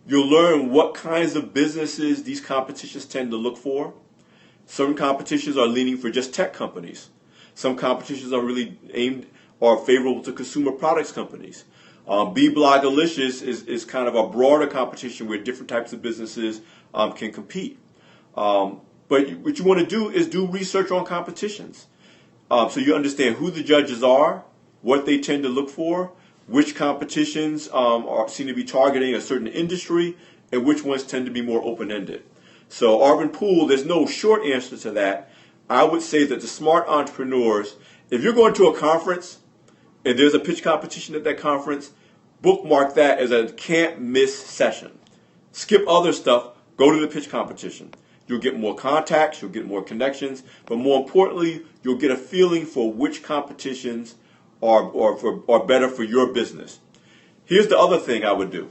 You'll learn what kinds of businesses these competitions tend to look for. Some competitions are leaning for just tech companies. Some competitions are really aimed or favorable to consumer products companies. BeBlogalicious is kind of a broader competition where different types of businesses can compete. But what you want to do is do research on competitions. So you understand who the judges are, what they tend to look for, which competitions seem to be targeting a certain industry, and which ones tend to be more open-ended. So Arvin Poole, there's no short answer to that. I would say that the smart entrepreneurs, if you're going to a conference and there's a pitch competition at that conference, bookmark that as a can't miss session. Skip other stuff, go to the pitch competition. You'll get more contacts, you'll get more connections, but more importantly, you'll get a feeling for which competitions are better for your business. Here's the other thing I would do.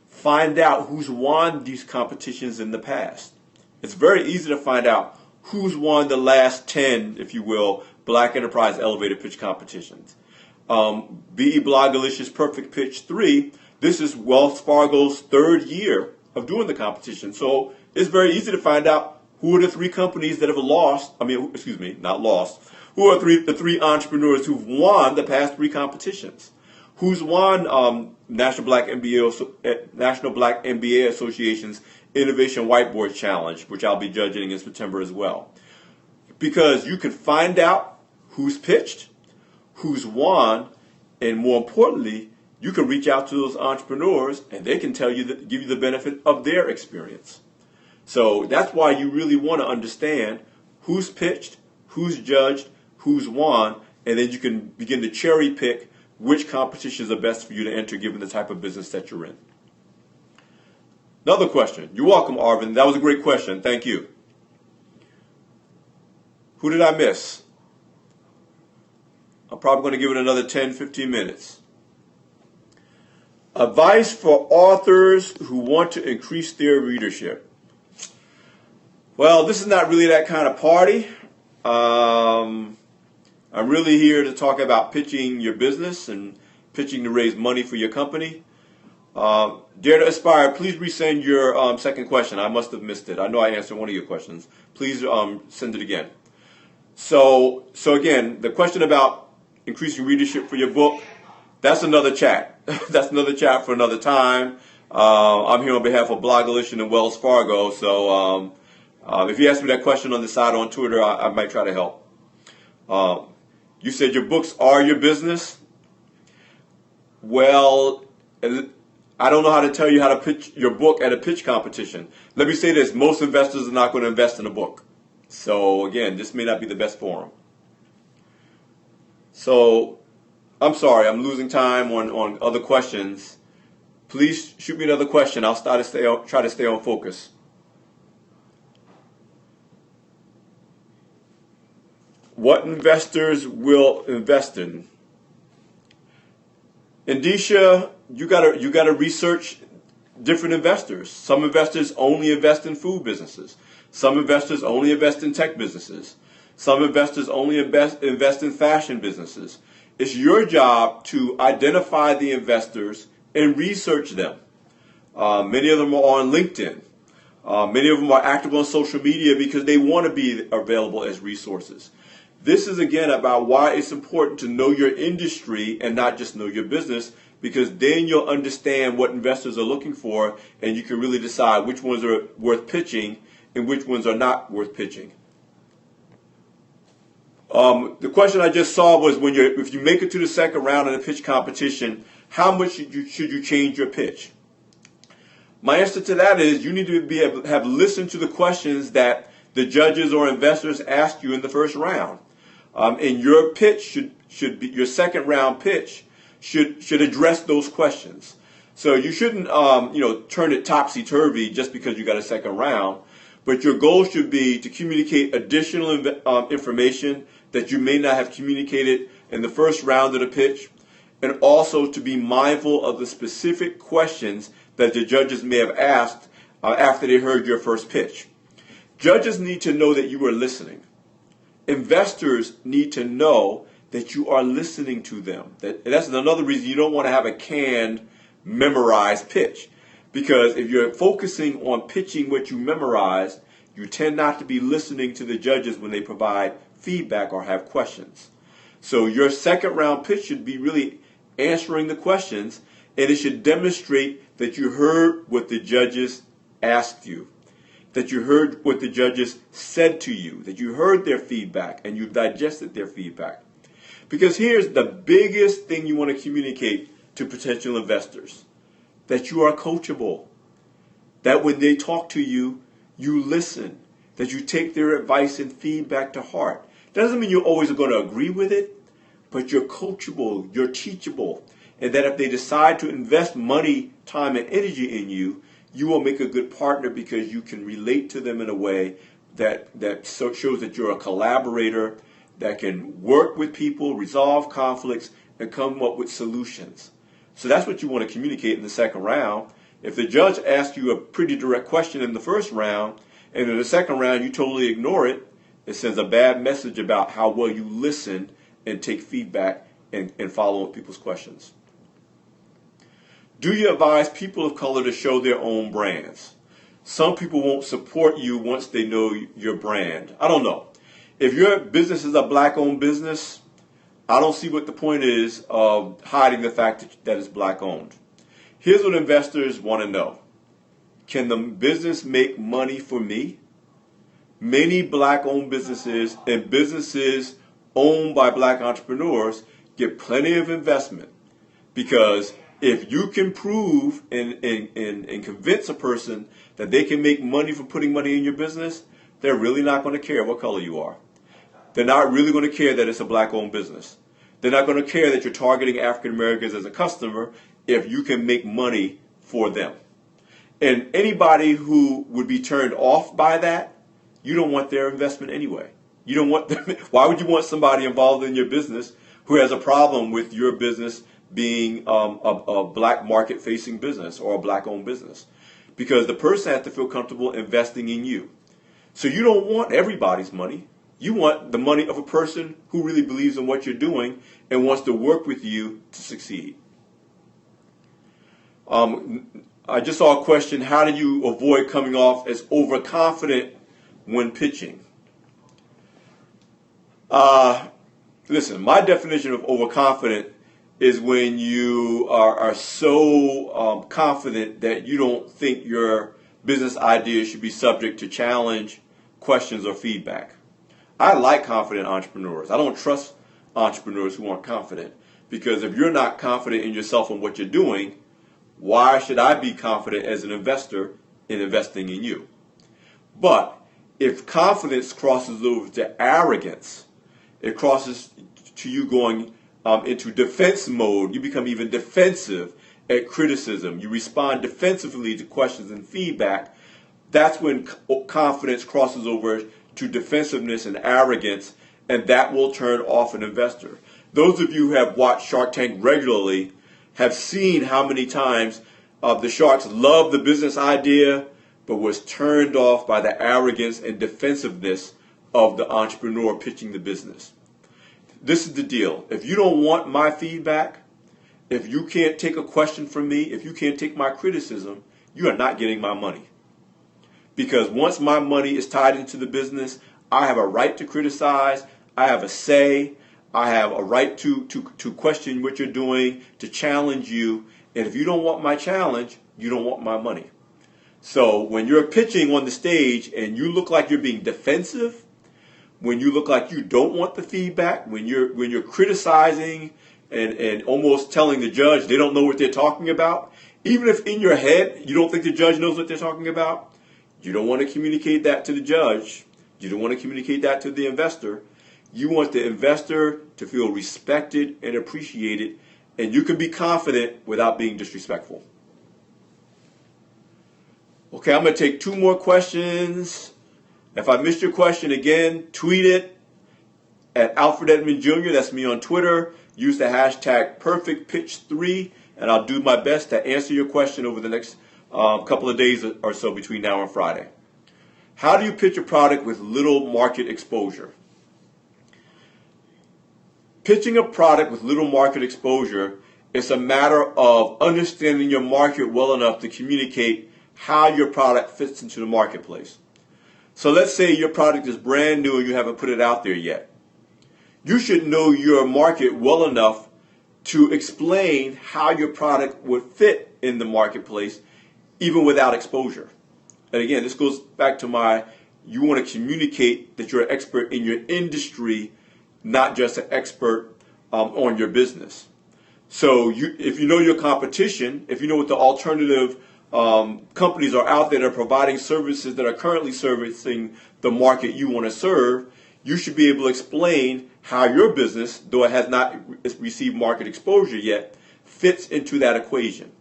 Find out who's won these competitions in the past. It's very easy to find out who's won the last 10, if you will, Black Enterprise Elevator Pitch competitions. BeBlogalicious Perfect Pitch 3, this is Wells Fargo's 3rd year of doing the competition. So it's very easy to find out who are the 3 companies that have lost, not lost, who are the 3 entrepreneurs who've won the past 3 competitions. who's won National Black MBA Association's Innovation Whiteboard Challenge, which I'll be judging in September as well. Because you can find out who's pitched, who's won, and more importantly, you can reach out to those entrepreneurs and they can tell you give you the benefit of their experience. So that's why you really want to understand who's pitched, who's judged, who's won, and then you can begin to cherry pick which competitions are best for you to enter given the type of business that you're in. Another question. You're welcome, Arvin. That was a great question. Thank you. Who did I miss? I'm probably going to give it another 10, 15 minutes. Advice for authors who want to increase their readership. Well, this is not really that kind of party. I'm really here to talk about pitching your business and pitching to raise money for your company. Dare to Aspire, please resend your second question. I must have missed it. I know I answered one of your questions. Please send it again. So again, the question about increasing readership for your book, that's another chat. That's another chat for another time. I'm here on behalf of BeBlogalicious and Wells Fargo, so if you ask me that question on the side on Twitter, I might try to help. You said your books are your business. Well, I don't know how to tell you how to pitch your book at a pitch competition. Let me say this, most investors are not going to invest in a book. So again, this may not be the best forum. So I'm sorry, I'm losing time on other questions. Please shoot me another question. I'll try to stay on focus. What investors will invest in? Indisha, you gotta research different investors. Some investors only invest in food businesses. Some investors only invest in tech businesses. Some investors only invest in fashion businesses. It's your job to identify the investors and research them. Many of them are on LinkedIn. Many of them are active on social media because they want to be available as resources. This is again about why it's important to know your industry and not just know your business, because then you'll understand what investors are looking for and you can really decide which ones are worth pitching and which ones are not worth pitching. The question I just saw was if you make it to the second round in a pitch competition, how much should you change your pitch? My answer to that is you need to have listened to the questions that the judges or investors asked you in the first round. And your pitch should be your second round pitch should address those questions. So you shouldn't turn it topsy-turvy just because you got a second round. But your goal should be to communicate additional information that you may not have communicated in the first round of the pitch, and also to be mindful of the specific questions that the judges may have asked after they heard your first pitch. Judges need to know that you are listening. Investors need to know that you are listening to them. That's another reason you don't want to have a canned, memorized pitch. Because if you're focusing on pitching what you memorized, you tend not to be listening to the judges when they provide feedback or have questions. So your second round pitch should be really answering the questions, and it should demonstrate that you heard what the judges asked you, that you heard what the judges said to you, that you heard their feedback and you digested their feedback. Because here's the biggest thing you want to communicate to potential investors: that you are coachable, that when they talk to you, you listen, that you take their advice and feedback to heart. That doesn't mean you're always going to agree with it, but you're coachable, you're teachable, and that if they decide to invest money, time, and energy in you, you will make a good partner because you can relate to them in a way that shows that you're a collaborator that can work with people, resolve conflicts, and come up with solutions. So that's what you want to communicate in the second round. If the judge asks you a pretty direct question in the first round, and in the second round you totally ignore it, it sends a bad message about how well you listen and take feedback and follow up people's questions. Do you advise people of color to show their own brands? Some people won't support you once they know your brand. I don't know. If your business is a black-owned business, I don't see what the point is of hiding the fact that it's black owned. Here's what investors want to know. Can the business make money for me? Many black owned businesses and businesses owned by black entrepreneurs get plenty of investment, because if you can prove and convince a person that they can make money from putting money in your business, they're really not going to care what color you are. They're not really going to care that it's a black-owned business. They're not going to care that you're targeting African Americans as a customer if you can make money for them. And anybody who would be turned off by that, you don't want their investment anyway. You don't want them. Why would you want somebody involved in your business who has a problem with your business being a black market-facing business or a black-owned business? Because the person has to feel comfortable investing in you. So you don't want everybody's money. You want the money of a person who really believes in what you're doing and wants to work with you to succeed. I just saw a question: how do you avoid coming off as overconfident when pitching? Listen, my definition of overconfident is when you are so confident that you don't think your business idea should be subject to challenge, questions, or feedback. I like confident entrepreneurs. I don't trust entrepreneurs who aren't confident, because if you're not confident in yourself and what you're doing, why should I be confident as an investor in investing in you? But if confidence crosses over to arrogance, it crosses to you going into defense mode. You become even defensive at criticism. You respond defensively to questions and feedback. That's when confidence crosses over to defensiveness and arrogance, and that will turn off an investor. Those of you who have watched Shark Tank regularly have seen how many times the sharks loved the business idea but was turned off by the arrogance and defensiveness of the entrepreneur pitching the business. This is the deal. If you don't want my feedback, if you can't take a question from me, if you can't take my criticism, you are not getting my money. Because once my money is tied into the business, I have a right to criticize, I have a say, I have a right to question what you're doing, to challenge you. And if you don't want my challenge, you don't want my money. So when you're pitching on the stage and you look like you're being defensive, when you look like you don't want the feedback, when you're criticizing and almost telling the judge they don't know what they're talking about, even if in your head you don't think the judge knows what they're talking about, you don't want to communicate that to the judge. You don't want to communicate that to the investor. You want the investor to feel respected and appreciated, and you can be confident without being disrespectful. Okay, I'm going to take two more questions. If I missed your question again, tweet it at Alfred Edmond Jr. That's me on Twitter. Use the hashtag PerfectPitch3, and I'll do my best to answer your question over the next couple of days or so between now and Friday. How do you pitch a product with little market exposure? Pitching a product with little market exposure is a matter of understanding your market well enough to communicate how your product fits into the marketplace. So let's say your product is brand new and you haven't put it out there yet. You should know your market well enough to explain how your product would fit in the marketplace even without exposure. And again, this goes back to you want to communicate that you're an expert in your industry, not just an expert on your business. So if you know your competition, if you know what the alternative companies are out there that are providing services that are currently servicing the market you want to serve, you should be able to explain how your business, though it has not received market exposure yet, fits into that equation.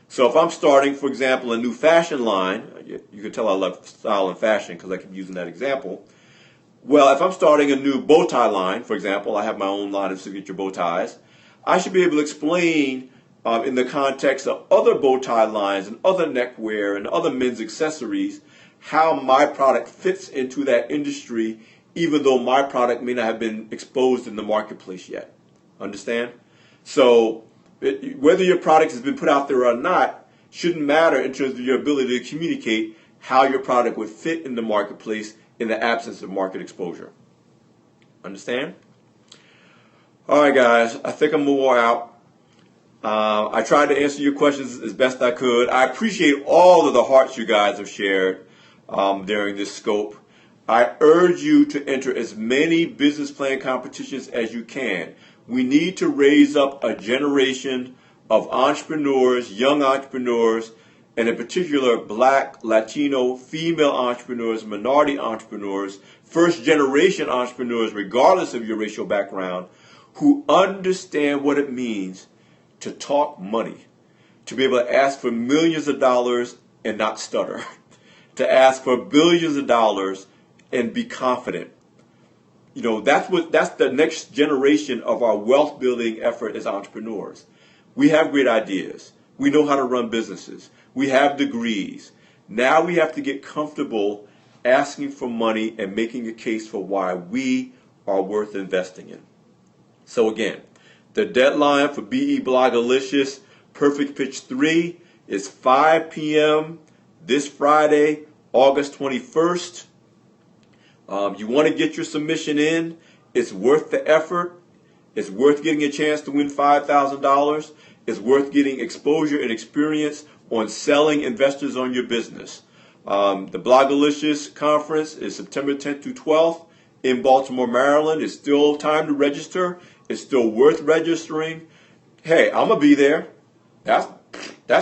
So if I'm starting, for example, a new fashion line, you can tell I love style and fashion because I keep using that example. Well, if I'm starting a new bow tie line, for example, I have my own line of signature bow ties, I should be able to explain in the context of other bow tie lines and other neckwear and other men's accessories how my product fits into that industry, even though my product may not have been exposed in the marketplace yet. Understand? So whether your product has been put out there or not shouldn't matter in terms of your ability to communicate how your product would fit in the marketplace in the absence of market exposure. Understand? All right, guys, I think I'm more out. I tried to answer your questions as best I could. I appreciate all of the hearts you guys have shared during this scope. I urge you to enter as many business plan competitions as you can. We need to raise up a generation of entrepreneurs, young entrepreneurs, and in particular Black, Latino, female entrepreneurs, minority entrepreneurs, first generation entrepreneurs, regardless of your racial background, who understand what it means to talk money, to be able to ask for millions of dollars and not stutter, to ask for billions of dollars and be confident. You know, that's the next generation of our wealth building effort as entrepreneurs. We have great ideas. We know how to run businesses. We have degrees. Now we have to get comfortable asking for money and making a case for why we are worth investing in. So again, the deadline for BeBlogalicious Perfect Pitch 3 is 5 p.m. this Friday, August 21st. You want to get your submission in. It's worth the effort. It's worth getting a chance to win $5,000. It's worth getting exposure and experience on selling investors on your business. The Blogalicious conference is September 10th through 12th in Baltimore, Maryland. It's still time to register. It's still worth registering. Hey, I'm going to be there. That's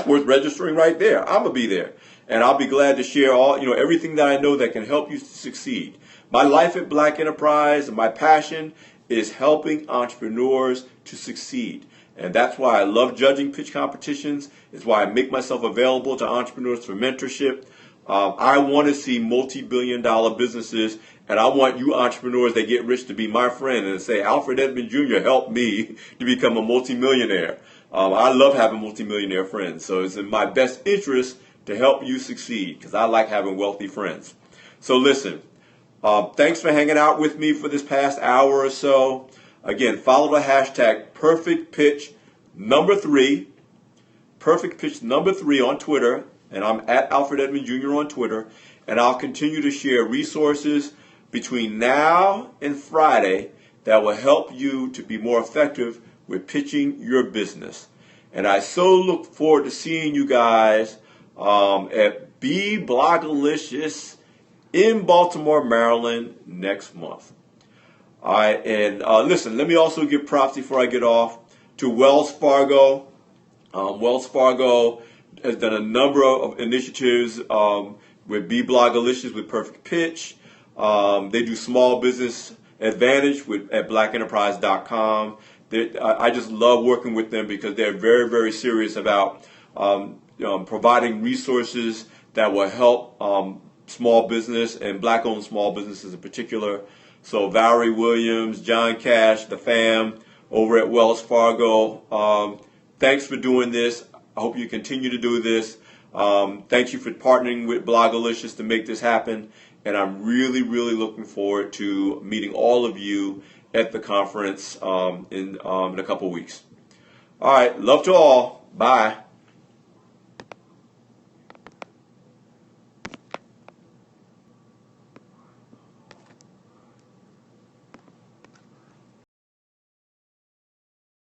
worth registering right there. I'm going to be there. And I'll be glad to share everything that I know that can help you to succeed. My life at Black Enterprise and my passion is helping entrepreneurs to succeed. And that's why I love judging pitch competitions. It's why I make myself available to entrepreneurs for mentorship. I want to see multi-billion-dollar businesses, and I want you entrepreneurs that get rich to be my friend and say, Alfred Edmond Jr. helped me to become a multimillionaire. I love having multimillionaire friends, so it's in my best interest to help you succeed because I like having wealthy friends. So listen, thanks for hanging out with me for this past hour or so. Again, follow the hashtag PerfectPitch3, PerfectPitch3 on Twitter, and I'm at Alfred Edmond Jr. on Twitter, and I'll continue to share resources between now and Friday that will help you to be more effective with pitching your business. And I so look forward to seeing you guys at BeBlogalicious in Baltimore, Maryland next month. All right, and listen, let me also give props before I get off to Wells Fargo. Wells Fargo has done a number of initiatives with BeBlogalicious with Perfect Pitch. They do small business advantage at blackenterprise.com. I just love working with them because they're very, very serious about providing resources that will help small business and black-owned small businesses in particular. So Valerie Williams, John Cash, the fam over at Wells Fargo, thanks for doing this. I hope you continue to do this. Thank you for partnering with Blogalicious to make this happen. And I'm really, really looking forward to meeting all of you at the conference in a couple weeks. All right. Love to all. Bye.